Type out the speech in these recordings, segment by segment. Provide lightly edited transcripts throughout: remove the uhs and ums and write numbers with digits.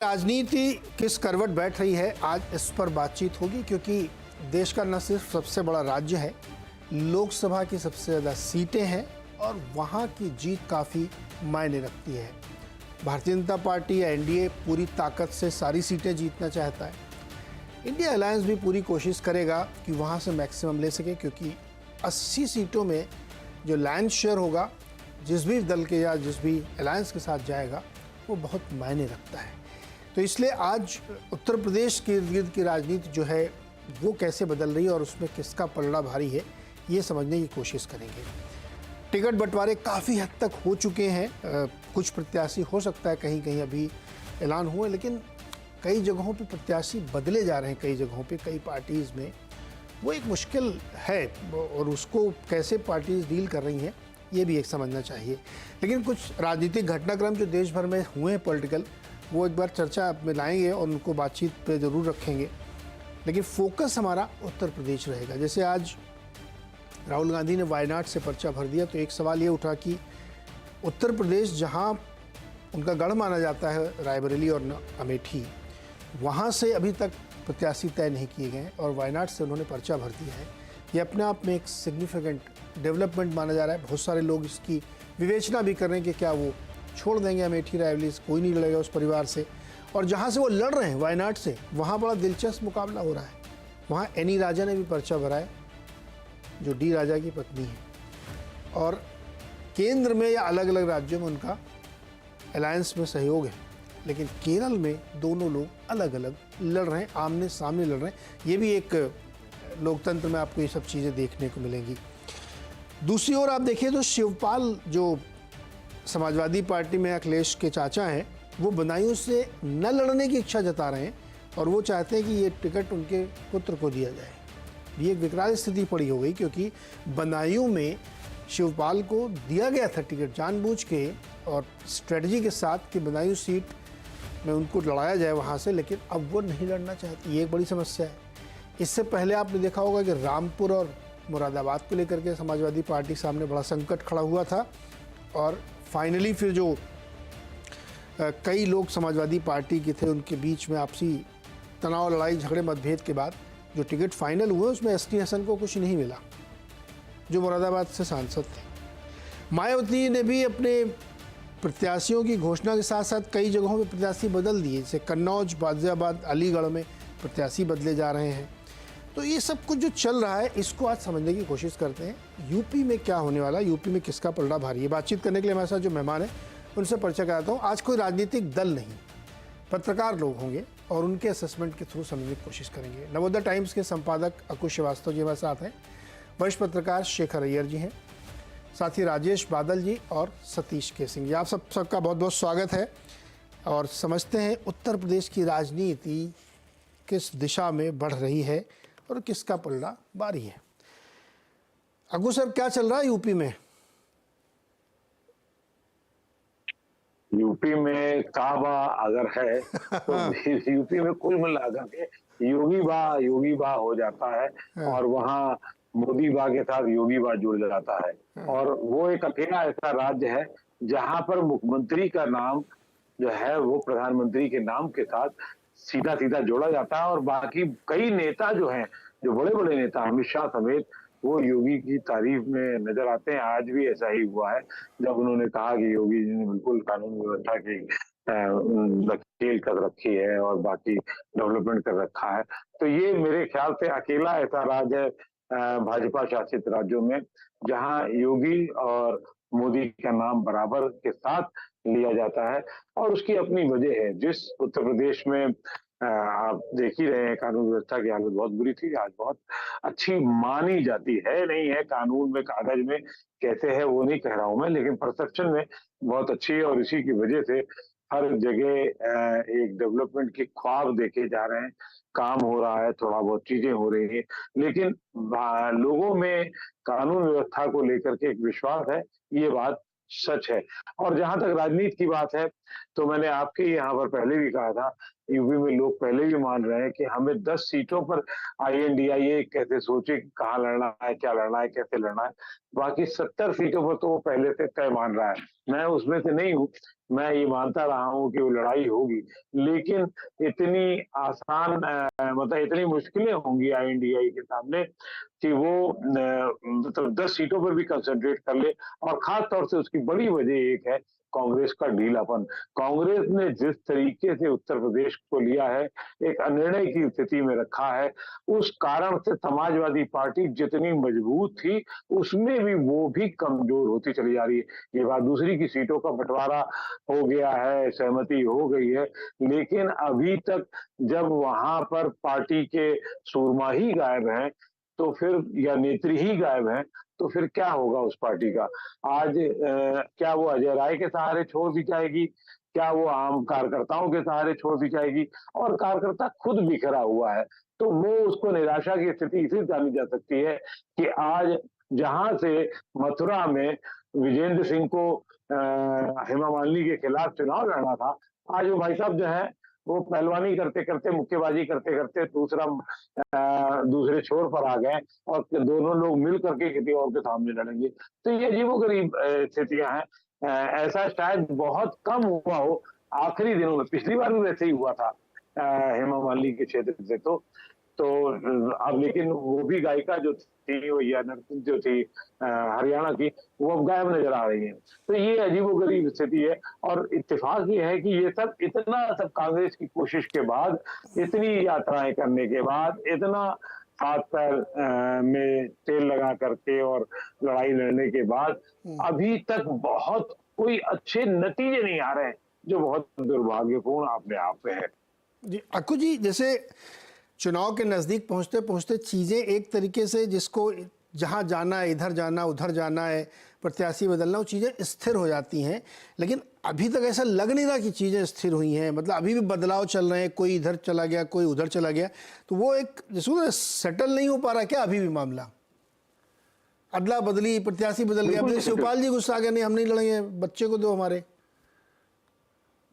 राजनीति किस करवट बैठ रही है, आज इस पर बातचीत होगी, क्योंकि देश का न सिर्फ सबसे बड़ा राज्य है, लोकसभा की सबसे ज़्यादा सीटें हैं और वहाँ की जीत काफ़ी मायने रखती है। भारतीय जनता पार्टी या एनडीए पूरी ताकत से सारी सीटें जीतना चाहता है। इंडिया अलायंस भी पूरी कोशिश करेगा कि वहाँ से मैक्सिमम ले सके, क्योंकि 80 सीटों में जो लैंड शेयर होगा, जिस भी दल के या जिस भी अलायंस के साथ जाएगा, वो बहुत मायने रखता है। तो इसलिए आज उत्तर प्रदेश के इर्द गिर्द की राजनीति जो है वो कैसे बदल रही है और उसमें किसका पलड़ा भारी है, ये समझने की कोशिश करेंगे। टिकट बंटवारे काफ़ी हद तक हो चुके हैं। कुछ प्रत्याशी हो सकता है कहीं कहीं अभी ऐलान हुए, लेकिन कई जगहों पे प्रत्याशी बदले जा रहे हैं। कई जगहों पे कई पार्टीज़ में वो एक मुश्किल है और उसको कैसे पार्टीज़ डील कर रही हैं ये भी एक समझना चाहिए। लेकिन कुछ राजनीतिक घटनाक्रम जो देश भर में हुए हैं पॉलिटिकल, वो एक बार चर्चा में लाएंगे और उनको बातचीत पे ज़रूर रखेंगे। लेकिन फोकस हमारा उत्तर प्रदेश रहेगा। जैसे आज राहुल गांधी ने वायनाड से पर्चा भर दिया, तो एक सवाल ये उठा कि उत्तर प्रदेश जहां उनका गढ़ माना जाता है, रायबरेली और अमेठी, वहां से अभी तक प्रत्याशी तय नहीं किए गए और वायनाड से उन्होंने पर्चा भर दिया है। ये अपने आप में एक सिग्निफिकेंट डेवलपमेंट माना जा रहा है। बहुत सारे लोग इसकी विवेचना भी कर रहे हैं कि क्या वो छोड़ देंगे अमेठी रायबरेली से, कोई नहीं लड़ेगा उस परिवार से। और जहाँ से वो लड़ रहे हैं वायनाड से, वहाँ बड़ा दिलचस्प मुकाबला हो रहा है। वहाँ एनी राजा ने भी पर्चा भरा है, जो डी राजा की पत्नी है, और केंद्र में या अलग अलग राज्यों में उनका अलायंस में सहयोग है। लेकिन केरल में दोनों लोग अलग अलग लड़ रहे हैं, आमने सामने लड़ रहे हैं। ये भी एक लोकतंत्र में आपको ये सब चीज़ें देखने को मिलेंगी। दूसरी ओर आप देखिए तो शिवपाल, जो समाजवादी पार्टी में अखिलेश के चाचा हैं, वो बदायूं से न लड़ने की इच्छा जता रहे हैं और वो चाहते हैं कि ये टिकट उनके पुत्र को दिया जाए। ये एक विकराल स्थिति पड़ी हो गई, क्योंकि बदायूं में शिवपाल को दिया गया था टिकट जानबूझ के और स्ट्रेटजी के साथ कि बदायूं सीट में उनको लड़ाया जाए वहाँ से, लेकिन अब वो नहीं लड़ना चाहती। ये एक बड़ी समस्या है। इससे पहले आपने देखा होगा कि रामपुर और मुरादाबाद को लेकर के समाजवादी पार्टी सामने बड़ा संकट खड़ा हुआ था और फाइनली फिर जो कई लोग समाजवादी पार्टी के थे, उनके बीच में आपसी तनाव, लड़ाई झगड़े, मतभेद के बाद जो टिकट फाइनल हुए उसमें एसटी हसन को कुछ नहीं मिला, जो मुरादाबाद से सांसद थे। मायावती ने भी अपने प्रत्याशियों की घोषणा के साथ साथ कई जगहों में प्रत्याशी बदल दिए, जैसे कन्नौज, गाजियाबाद, अलीगढ़ में प्रत्याशी बदले जा रहे हैं। तो ये सब कुछ जो चल रहा है, इसको आज समझने की कोशिश करते हैं। यूपी में क्या होने वाला, यूपी में किसका पलड़ा भारी है। बातचीत करने के लिए हमारे साथ जो मेहमान हैं उनसे परिचय कराता हूँ। आज कोई राजनीतिक दल नहीं, पत्रकार लोग होंगे और उनके असेसमेंट के थ्रू समझने की कोशिश करेंगे। नवोदय टाइम्स के संपादक अकुश श्रीवास्तव जी हमारे साथ हैं, वरिष्ठ पत्रकार शेखर अय्यर जी हैं, साथ ही राजेश बादल जी और सतीश के सिंह जी। आप सबका बहुत बहुत स्वागत है और समझते हैं उत्तर प्रदेश की राजनीति किस दिशा में बढ़ रही है और किसका पलड़ा भारी है। अगू सर, क्या चल रहा है यूपी में? यूपी में काबा अगर है तो यूपी में कुल मिलाकर के योगी बा हो जाता है और वहाँ मोदी बा के साथ योगी बा जुड़ जाता है। और वो एक अकेला ऐसा राज्य है जहां पर मुख्यमंत्री का नाम जो है वो प्रधानमंत्री के नाम के साथ सीधा सीधा जोड़ा जाता है और बाकी कई नेता जो हैं, जो बड़े बड़े नेता, अमित शाह समेत, वो योगी की तारीफ में नजर आते हैं। आज भी ऐसा ही हुआ है जब उन्होंने कहा कि योगी जी ने बिल्कुल कानून व्यवस्था की नकेल कर रखी है और बाकी डेवलपमेंट कर रखा है। तो ये मेरे ख्याल से अकेला ऐसा राज्य है भाजपा शासित राज्यों में जहां योगी और मोदी का नाम बराबर के साथ लिया जाता है। और उसकी अपनी वजह है। जिस उत्तर प्रदेश में आप देख ही रहे हैं, कानून व्यवस्था की हालत बहुत बुरी थी, आज बहुत अच्छी मानी जाती है। नहीं है कानून में, कागज में कैसे है वो नहीं कह रहा हूं मैं, लेकिन परसेप्शन में बहुत अच्छी है। और इसी की वजह से हर जगह एक डेवलपमेंट के ख्वाब देखे जा रहे हैं, काम हो रहा है, थोड़ा बहुत चीजें हो रही है, लेकिन लोगों में कानून व्यवस्था को लेकर के एक विश्वास है, ये बात सच है। और जहां तक राजनीति की बात है, तो मैंने आपके यहाँ पर पहले भी कहा था, यूपी में लोग पहले भी मान रहे हैं कि हमें 10 सीटों पर INDIA कैसे सोचे कहाँ लड़ना है, क्या लड़ना है, कैसे लड़ना है। बाकी 70 सीटों पर तो वो पहले से तय मान रहा है। मैं उसमें से नहीं हूँ, मैं ये मानता रहा हूँ कि वो लड़ाई होगी, लेकिन इतनी आसान मतलब इतनी मुश्किलें होंगी INDI के सामने कि वो मतलब 10 सीटों पर भी कंसंट्रेट कर ले। और खास तौर से उसकी बड़ी वजह एक है कांग्रेस का ढीलापन। कांग्रेस ने जिस तरीके से उत्तर प्रदेश को लिया है, एक अनिर्णय की स्थिति में रखा है, उस कारण से समाजवादी पार्टी जितनी मजबूत थी, उसमें भी वो भी कमजोर होती चली जा रही है। ये बात दूसरी की सीटों का बंटवारा हो गया है, सहमति हो गई है, लेकिन अभी तक जब वहां पर पार्टी के सूरमा ही गायब हैं, तो फिर या नेत्री ही गायब हैं, तो फिर क्या होगा उस पार्टी का? आज क्या वो अजय राय के सहारे छोड़ दी जाएगी? क्या वो आम कार्यकर्ताओं के सहारे छोड़ दी जाएगी? और कार्यकर्ता खुद बिखरा हुआ है, तो वो उसको निराशा की स्थिति इसी जानी जा सकती है कि आज जहां से मथुरा में विजेंद्र सिंह को हेमा मालिनी के खिलाफ चुनाव लड़ना था, आज वो भाई साहब जो है वो पहलवानी करते करते, मुक्केबाजी करते करते दूसरे छोर पर आ गए और दोनों लोग मिल करके किसी और के सामने लड़ेंगे। तो ये अजीबोगरीब स्थितियां हैं। ऐसा शायद बहुत कम हुआ हो आखिरी दिनों में। पिछली बार भी वैसे ही हुआ था हेमा मालिनी के क्षेत्र से। तो अब लेकिन वो भी गायिका जो थी, वो या नर्तक जो थी हरियाणा की, वो अब गायब नजर आ रही है। तो ये अजीबोगरीब स्थिति है। और इत्तेफाक ये है कि ये सब इतना सब कांग्रेस की कोशिश के बाद, इतनी यात्राएं करने के बाद, इतना हाथ पैर में तेल लगा करके और लड़ाई लड़ने के बाद अभी तक बहुत कोई अच्छे नतीजे नहीं आ रहे हैं, जो बहुत दुर्भाग्यपूर्ण अपने आप में है। जी अक्कू जी, जैसे चुनाव के नज़दीक पहुंचते पहुंचते चीज़ें एक तरीके से, जिसको जहां जाना है, इधर जाना उधर जाना है, प्रत्याशी बदलना, वो चीज़ें स्थिर हो जाती हैं। लेकिन अभी तक ऐसा लग नहीं रहा कि चीज़ें स्थिर हुई हैं। मतलब अभी भी बदलाव चल रहे हैं, कोई इधर चला गया, कोई उधर चला गया, तो वो एक जिसको सेटल नहीं हो पा रहा क्या अभी भी मामला? अदला बदली, प्रत्याशी बदल गया। अभी शिवपाल जी गुस्सा आ गया, नहीं हम नहीं लड़ेंगे, बच्चे को दो हमारे।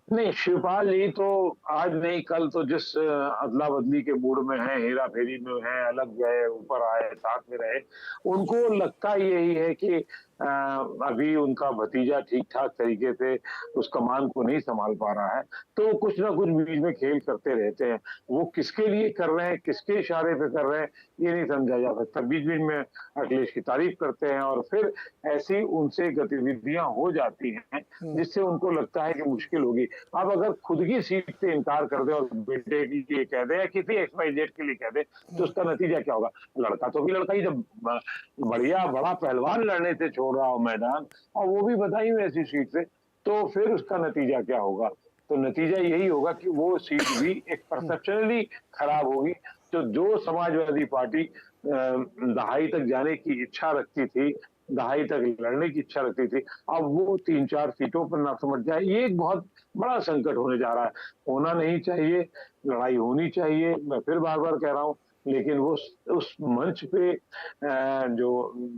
नहीं, शिवपाल जी तो आज नहीं कल तो जिस अदला बदली के मूड में है, हेरा फेरी में है, अलग गए, ऊपर आए, साथ में रहे, उनको लगता यही है कि अभी उनका भतीजा ठीक ठाक तरीके से उस कमान को नहीं संभाल पा रहा है, तो कुछ ना कुछ बीच में खेल करते रहते हैं। वो किसके लिए कर रहे हैं, किसके इशारे पे कर रहे हैं, ये नहीं समझा जा सकता। बीच बीच में अखिलेश की तारीफ करते हैं और फिर ऐसी उनसे गतिविधियां हो जाती हैं जिससे उनको लगता है कि मुश्किल होगी। अब अगर खुद की सीट से इनकार कर दे और बेटे के लिए कह दे या किसी XYZ के लिए कह दे, तो उसका नतीजा क्या होगा? लड़का तो भी लड़का ही, जब बढ़िया बड़ा पहलवान लड़ने से छोड़ रहा हो मैदान, और वो भी बताई हुई ऐसी सीट से, तो फिर उसका नतीजा क्या होगा? तो नतीजा यही होगा कि वो सीट भी एक परसेप्शनली खराब होगी। तो जो समाजवादी पार्टी दहाई तक जाने की इच्छा रखती थी, दहाई तक लड़ने की इच्छा रखती थी, अब वो 3-4 सीटों पर ना समझ जाए, ये एक बहुत बड़ा संकट होने जा रहा है। होना नहीं चाहिए, लड़ाई होनी चाहिए, मैं फिर बार बार कह रहा हूँ, लेकिन वो उस मंच पे जो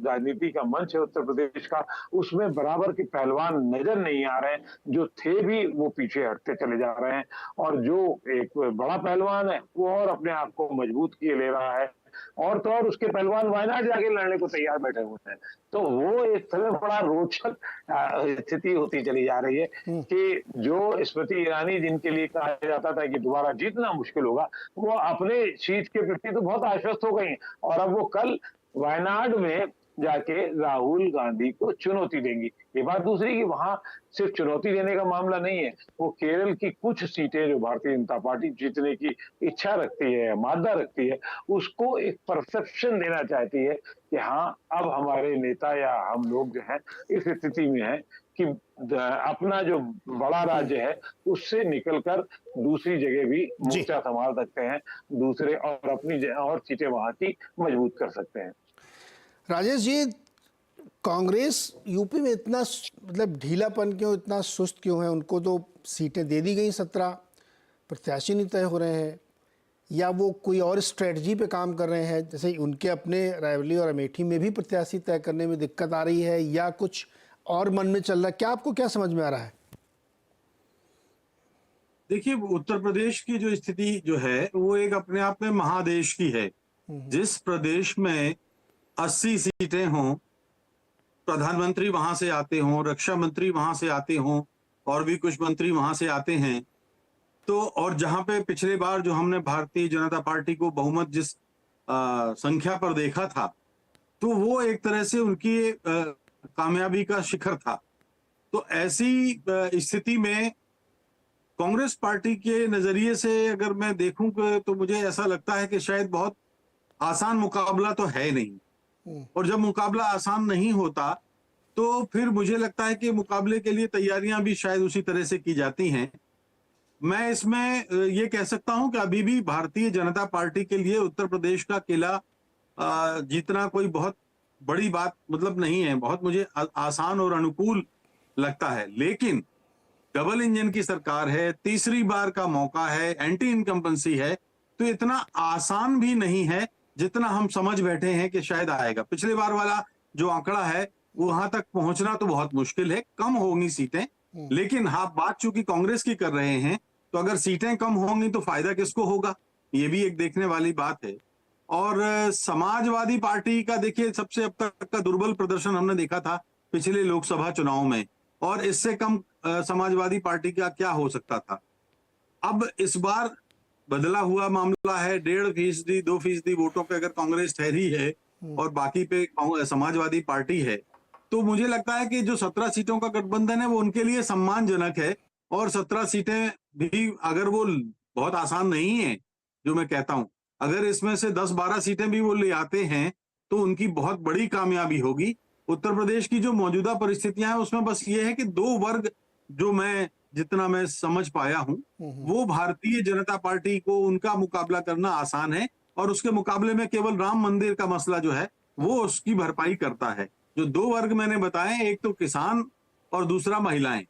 राजनीति का मंच है उत्तर प्रदेश का, उसमें बराबर के पहलवान नजर नहीं आ रहे हैं। जो थे भी वो पीछे हटते चले जा रहे हैं, और जो एक बड़ा पहलवान है वो और अपने आप को मजबूत किए ले रहा है, और तो और उसके पहलवान वायनाड जाके लड़ने को तैयार बैठे हुए हैं। तो वो एक समय बड़ा रोचक स्थिति होती चली जा रही है कि जो स्मृति ईरानी जिनके लिए कहा जाता था कि दोबारा जीतना मुश्किल होगा, वो अपने सीट के प्रति तो बहुत आश्वस्त हो गई, और अब वो कल वायनाड में जाके राहुल गांधी को चुनौती देंगी। ये बात दूसरी कि वहां सिर्फ चुनौती देने का मामला नहीं है, वो केरल की कुछ सीटें जो भारतीय जनता पार्टी जीतने की इच्छा रखती है, मादा रखती है, उसको एक परसेप्शन देना चाहती है कि हाँ, अब हमारे नेता या हम लोग जो हैं इस स्थिति में हैं कि अपना जो बड़ा राज्य है उससे निकलकर दूसरी जगह भी मोर्चा संभाल सकते हैं, दूसरे और अपनी और सीटें वहां की मजबूत कर सकते हैं। राजेश जी, कांग्रेस यूपी में इतना मतलब ढीलापन क्यों, इतना सुस्त क्यों है? उनको तो सीटें दे दी गई, 17 प्रत्याशी नहीं तय हो रहे हैं, या वो कोई और स्ट्रेटजी पे काम कर रहे हैं? जैसे उनके अपने रायबरेली और अमेठी में भी प्रत्याशी तय करने में दिक्कत आ रही है, या कुछ और मन में चल रहा है? क्या आपको क्या समझ में आ रहा है? देखिए, उत्तर प्रदेश की जो स्थिति जो है वो एक अपने आप में महादेश की है। जिस प्रदेश में 80 सीटें हों, प्रधानमंत्री वहां से आते हों, रक्षा मंत्री वहां से आते हों, और भी कुछ मंत्री वहां से आते हैं। तो और जहां पे पिछले बार जो हमने भारतीय जनता पार्टी को बहुमत जिस संख्या पर देखा था, तो वो एक तरह से उनकी कामयाबी का शिखर था। तो ऐसी स्थिति में कांग्रेस पार्टी के नजरिए से अगर मैं देखूं तो मुझे ऐसा लगता है कि शायद बहुत आसान मुकाबला तो है नहीं। और जब मुकाबला आसान नहीं होता तो फिर मुझे लगता है कि मुकाबले के लिए तैयारियां भी शायद उसी तरह से की जाती हैं। मैं इसमें ये कह सकता हूं कि अभी भी भारतीय जनता पार्टी के लिए उत्तर प्रदेश का किला जीतना कोई बहुत बड़ी बात मतलब नहीं है, बहुत मुझे आसान और अनुकूल लगता है। लेकिन डबल इंजन की सरकार है, तीसरी बार का मौका है, एंटी इनकम्बेंसी है, तो इतना आसान भी नहीं है जितना हम समझ बैठे हैं कि शायद आएगा। पिछले बार वाला जो आंकड़ा है वहां तक पहुंचना तो बहुत मुश्किल है, कम होंगी सीटें। लेकिन हाँ, बात चूंकि कांग्रेस की कर रहे हैं, तो अगर सीटें कम होंगी तो फायदा किसको होगा, ये भी एक देखने वाली बात है। और समाजवादी पार्टी का देखिए सबसे अब तक का दुर्बल प्रदर्शन हमने देखा था पिछले लोकसभा चुनाव में, और इससे कम समाजवादी पार्टी का क्या हो सकता था। अब इस बार बदला हुआ मामला है, 1.5%, 2% वोटों पे अगर कांग्रेस ठहरी है और बाकी पे समाजवादी पार्टी है, तो मुझे लगता है कि जो 17 सीटों का गठबंधन है वो उनके लिए सम्मानजनक है। और 17 सीटें भी अगर वो बहुत आसान नहीं है, जो मैं कहता हूं, अगर इसमें से 10-12 सीटें भी वो ले आते हैं तो उनकी बहुत बड़ी कामयाबी होगी। उत्तर प्रदेश की जो मौजूदा परिस्थितियां हैं उसमें बस ये है कि दो वर्ग, जो मैं जितना मैं समझ पाया हूं, वो भारतीय जनता पार्टी को उनका मुकाबला करना आसान है, और उसके मुकाबले में केवल राम मंदिर का मसला जो है वो उसकी भरपाई करता है। जो दो वर्ग मैंने बताए, एक तो किसान और दूसरा महिलाएं,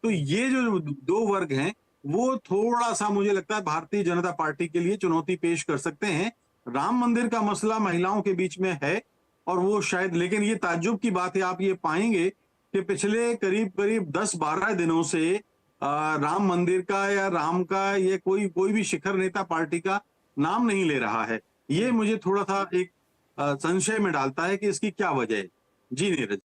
तो ये जो दो वर्ग हैं वो थोड़ा सा मुझे लगता है भारतीय जनता पार्टी के लिए चुनौती पेश कर सकते हैं। राम मंदिर का मसला महिलाओं के बीच में है, और वो शायद, लेकिन ये ताज्जुब की बात है, आप ये पाएंगे कि पिछले करीब करीब 10-12 दिनों से राम मंदिर का या राम का ये कोई भी शिखर नेता पार्टी का नाम नहीं ले रहा है। ये मुझे थोड़ा सा एक संशय में डालता है कि इसकी क्या वजह है। जी नीरज।